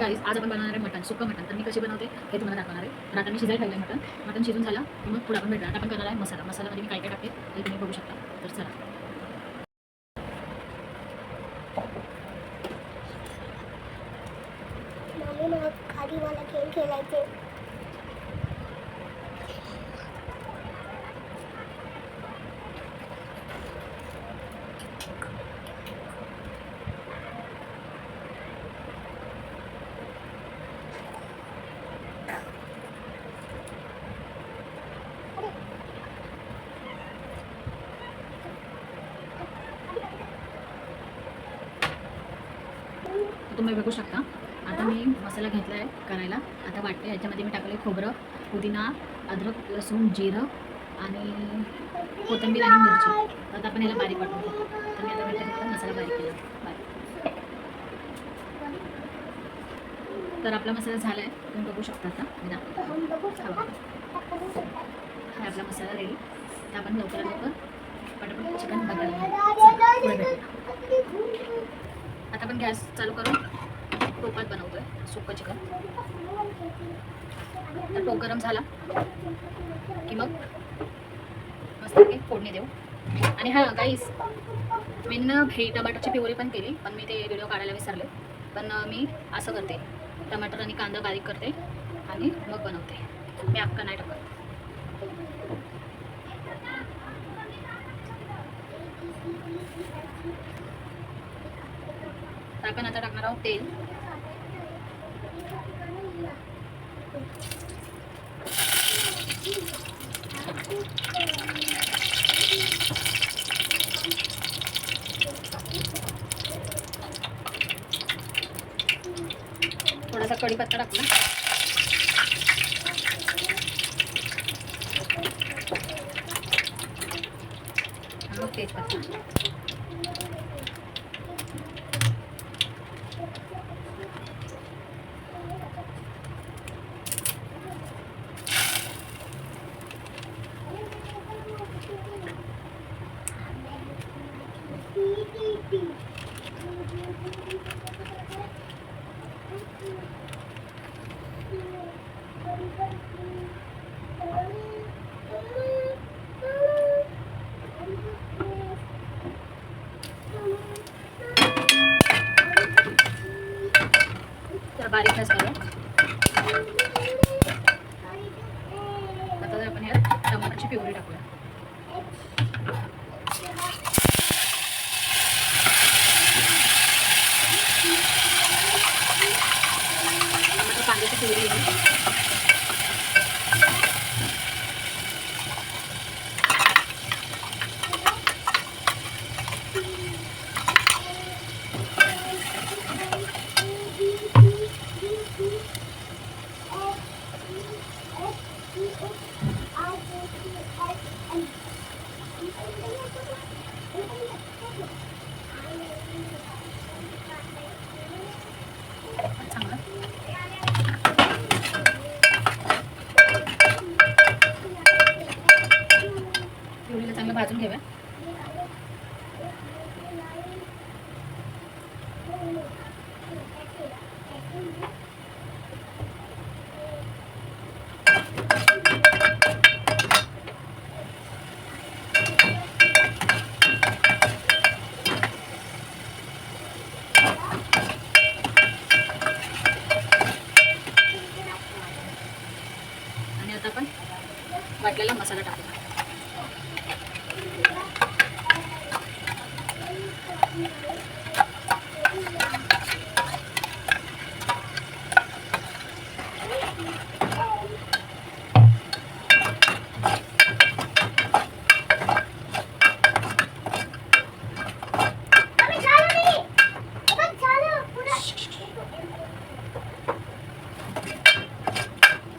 गाईस आज आपण बनवणार आहे मटण, सुक्कं मटण. तर मी कशी बनवते हे तुम्हाला दाखवणार आहे. तर आता मी शिजायला ठेवलं आहे मटण शिजून झालं की मग पुढे आपण भेटूया. आता आपण करणार आहे मसाल्यामध्ये मी काय काय टाकते ते तुम्ही बघू शकता. तर चला. खाली मला खेळ खेळायचे. तुम्ही बघू शकता. आता मी मसाला घेतला आहे करायला. आता वाटते याच्यामध्ये मी टाकले खोबरं, पुदिना, अद्रक, लसूण, जिरं आणि कोथिंबीर आणि मिरची. आता आपण याला बारीक वाटून घेऊ. तर मी आता भेटला मसाला बारीक केला बारीक. तर आपला मसाला झाला आहे, तुम्ही बघू शकता. आता मी दाखवतो. हा आपला मसाला रेडी. तर आपण लवकरात लवकर पटापट चिकन बघायला. आता आपण गॅस चालू करून टोपात बनवतोय सुक्कं चिकन. तर टोप गरम झाला की मग मस्तपैकी फोडणी देऊ. आणि हा गाईस, मी ही टमाटरची प्युरी पण केली, पण मी ते व्हिडिओ काढायला विसरले. पण मी असं करते, टमाटर आणि कांदा बारीक करते आणि मग बनवते. मी अक्का नाही टाकत. तर आपण आता टाकणार आहोत तेल. थोडासा कढीपत्ता टाकला. मग तेजपत्ता. तर बारीक गॅस करू. आता आपण यात टमाटरची प्युरी टाकूया. टमाटर कांद्याची प्युरी चांगलं. प्युरीला चांगलं भाजून घेऊया. आणि आता आपण वाटलेला मसाला टाकूया.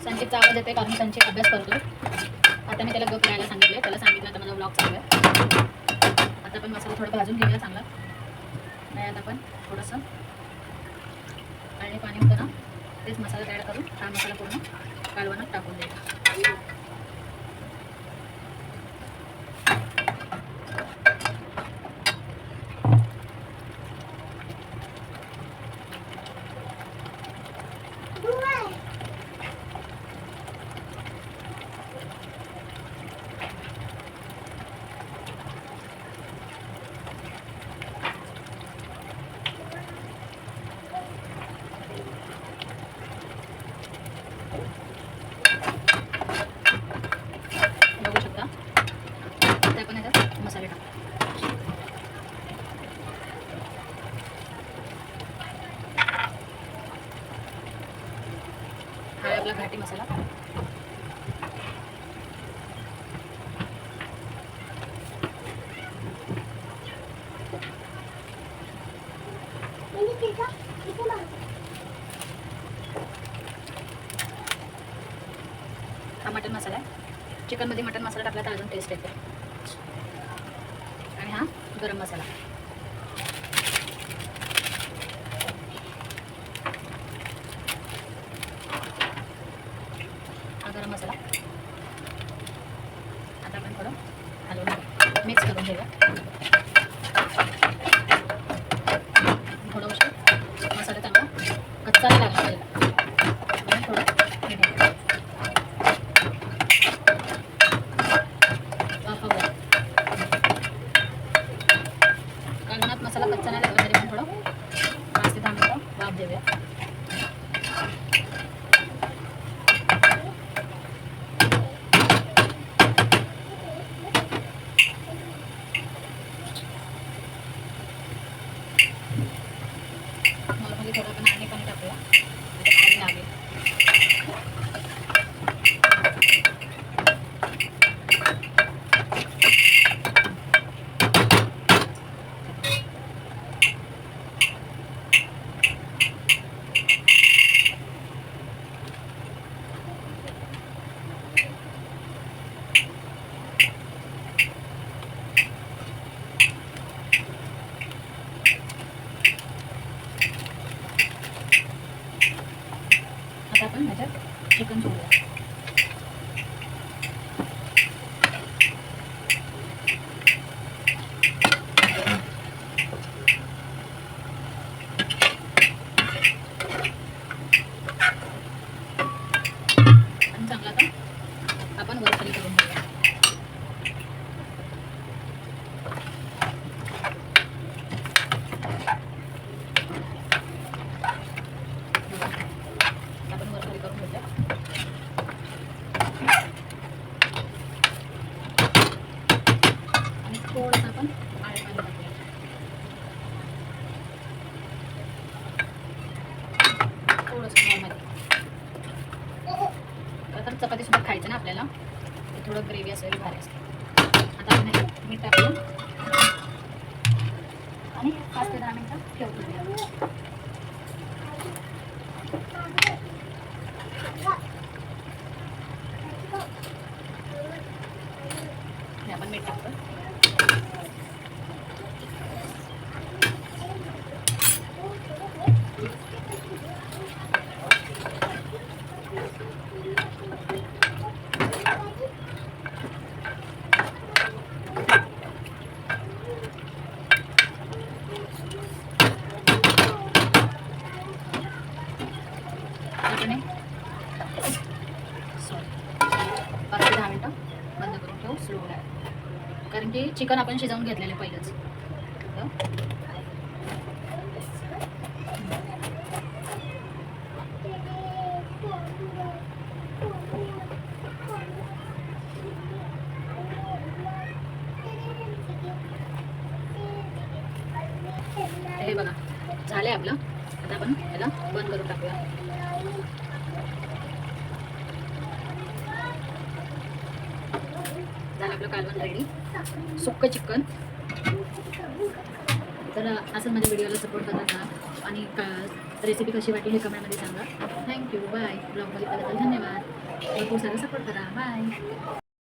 संचितचा आवाज येते कारण संचित अभ्यास करतो. आता मी त्याला गप करायला सांगितलं. त्याला सांगितलं आता माझा ब्लॉग चालू आहे. आता आपण मसाला थोडा भाजून घेऊया चांगला. नाही आता आपण थोडंसं आणि पाणी होतं ना तेच मसाला ॲड करून हा मसाला पूर्ण कालवणात टाकून द्यायचा. आपला घाटी मसाला. हा मटन मसाला आहे. चिकनमध्ये मटन मसाला टाकला तर अजून टेस्ट येते. आणि हा गरम मसाला. हा गरम मसाला. आता आपण थोडं हलवून मिक्स करून घेऊया. थोडं मसाला चांगला कच्चा नाही लागला पाहिजे. आणि थोडं हे घ्यायचं. वाफवूया. कालवणात मसाला कच्चा नाही लागला तरी पण थोडं 5 ते 10 मिनिटं वाफ देऊया. नॉर्मली थोडं आपण आणि पाणी टाकूया. आता पाणी लागेल. आता आपण ह्याच्यात चिकन सोडूया. आणि चांगला आता आपण वरखाली करून घेऊया. आपण वरखाली करून घेऊया. आणि थोडंसं आपण आळे पाणी टाकूया. थोडंसं नॉर्मल. तर चपातीसोबत खायचं ना आपल्याला. थोडं ग्रेव्ही असेल भारी असते. आता आपण ह्याच्यात मीठ टाकूया आणि 5 ते 10 मिनिटं ठेवूया. आपण मीठ टाकतो. आपण 5 ते 10 मिनिटं बंद करून ठेवू स्लो गॅस. कारण की चिकन आपण शिजवून घेतलेलं पहिलंच. हे बघा झालं आहे आपलं. आता आपण याला बंद करून टाकूया. झालं आपलं कालवण रेडी. सुक्क चिकन. तर असं माझ्या व्हिडिओला सपोर्ट करत राहा आणि रेसिपी कशी वाटली हे कमेंटमध्ये सांगा. थँक्यू. बाय. ब्लॉगमध्ये बघितल्याबद्दल धन्यवाद. भरपूर सारं सपोर्ट करा. बाय.